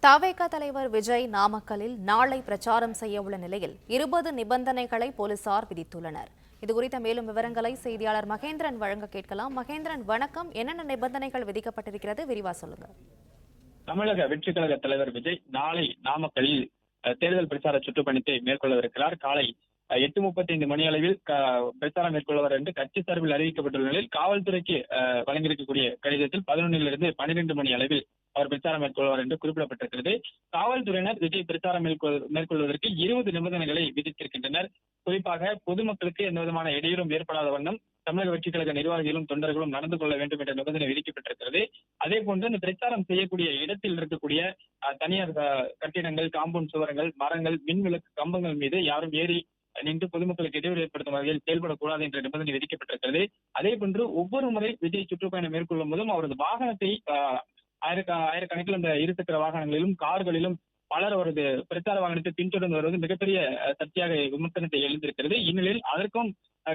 தவேக தலைவர் விஜய் நாமக்கலில் நாளை பிரச்சாரம் செய்ய உள்ள நிலையில் 20 நிபந்தனைகளை போலீசார் விதித்துள்ளனர். இதுகுறித்த மேலும் விவரங்களை செய்தியாளர் மகேந்திரன் வழங்க கேட்கலாம். மகேந்திரன், வணக்கம். என்னென்ன நிபந்தனைகள் விதிக்கப்பட்டிருக்கிறது, விரிவா சொல்லுங்க. தமிழக வெற்றிக் கழக தலைவர் விஜய் நாளை நாமக்கலில் தேர்தல் பிரச்சார சுற்றுப்பயணத்தை மேற்கொள்ளவிருக்கிறார். காலை 8:35 மணி அளவில் பிரச்சாரம் மேற்கொள்வார் என்று கட்சி சார்பில் அறிவிக்கப்பட்டுள்ள நிலையில் காவல்துறைக்கு வழங்கியிருக்கக்கூடிய கடிதத்தில் 11 12 மணி அளவில் அவர் பிரச்சாரம் மேற்கொள்வார் என்று குறிப்பிடப்பட்டிருக்கிறது. காவல்துறையினர் விஜய் பிரச்சாரம் மேற்கொள்வதற்கு 20 நிபந்தனைகளை விதித்திருக்கின்றனர். குறிப்பாக பொதுமக்களுக்கு எந்த விதமான இடையூறும் ஏற்படாத வண்ணம் தமிழக வெற்றிக் கழக நிர்வாகிகளும் தொண்டர்களும் நடந்து கொள்ள வேண்டும் என்ற நிபந்தனை விதிக்கப்பட்டிருக்கிறது. அதே போன்று இந்த பிரச்சாரம் செய்யக்கூடிய இடத்தில் இருக்கக்கூடிய தனியார் கட்டிடங்கள், காம்பவுண்ட் சுவரங்கள், மரங்கள், மின்விளக்கு கம்பங்கள் மீது யாரும் ஏறி நின்று பொதுமக்களுக்கு இடையூறு ஏற்படுத்தும் வகையில் செயல்படக்கூடாது என்ற நிபந்தனை விதிக்கப்பட்டிருக்கிறது. அதே போன்று ஒவ்வொரு முறை விஜய் சுற்றுப்பயணம் மேற்கொள்ளும் போதும் அவரது வாகனத்தை ஆயிரக்கணக்கில் அந்த இருசக்கர வாகனங்களிலும் கார்களிலும் பலர் அவரது பிரச்சார வாகனத்தை பின்தொடர்ந்து வருவது மிகப்பெரிய சர்ச்சையாக விமர்சனத்தை எழுந்திருக்கிறது. இந்நிலையில் அதற்கும்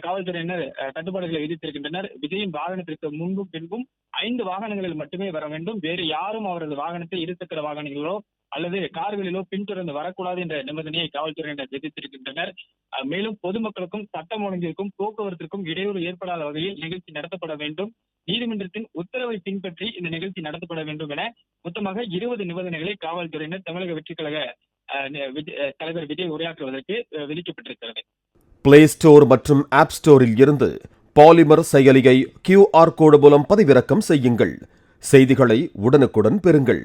காவல்துறையினர் கட்டுப்பாடுகளை விதித்திருக்கின்றனர். விஜயின் வாகனத்திற்கு முன்பும் பின்பும் 5 வாகனங்களில் மட்டுமே வர வேண்டும். வேறு யாரும் அவரது வாகனத்தை இருசக்கர வாகனங்களிலோ அல்லது கார்களிலோ பின்தொடர்ந்து வரக்கூடாது என்ற நிபந்தனையை காவல்துறையினர் விதித்திருக்கின்றனர். மேலும் பொதுமக்களுக்கும் சட்டம் ஒழுங்கிற்கும் போக்குவரத்திற்கும் இடையூறு ஏற்படாத வகையில் நிகழ்ச்சி நடத்தப்பட வேண்டும். நீதிமன்றத்தின் உத்தரவை பின்பற்றி இந்த நிகழ்ச்சி நடத்தப்பட வேண்டும் என மொத்தமாக 20 நிபந்தனைகளை காவல்துறையினர் தமிழக வெற்றிக் கழக தலைவர் விஜய் உரையாற்றுவதற்கு விதிக்கப்பட்டிருக்கிறது. பிளே ஸ்டோர் மற்றும் ஆப் ஸ்டோரில் இருந்து பாலிமர் செயலியை QR கோடு மூலம் பதிவிறக்கம் செய்யுங்கள். செய்திகளை உடனுக்குடன் பெறுங்கள்.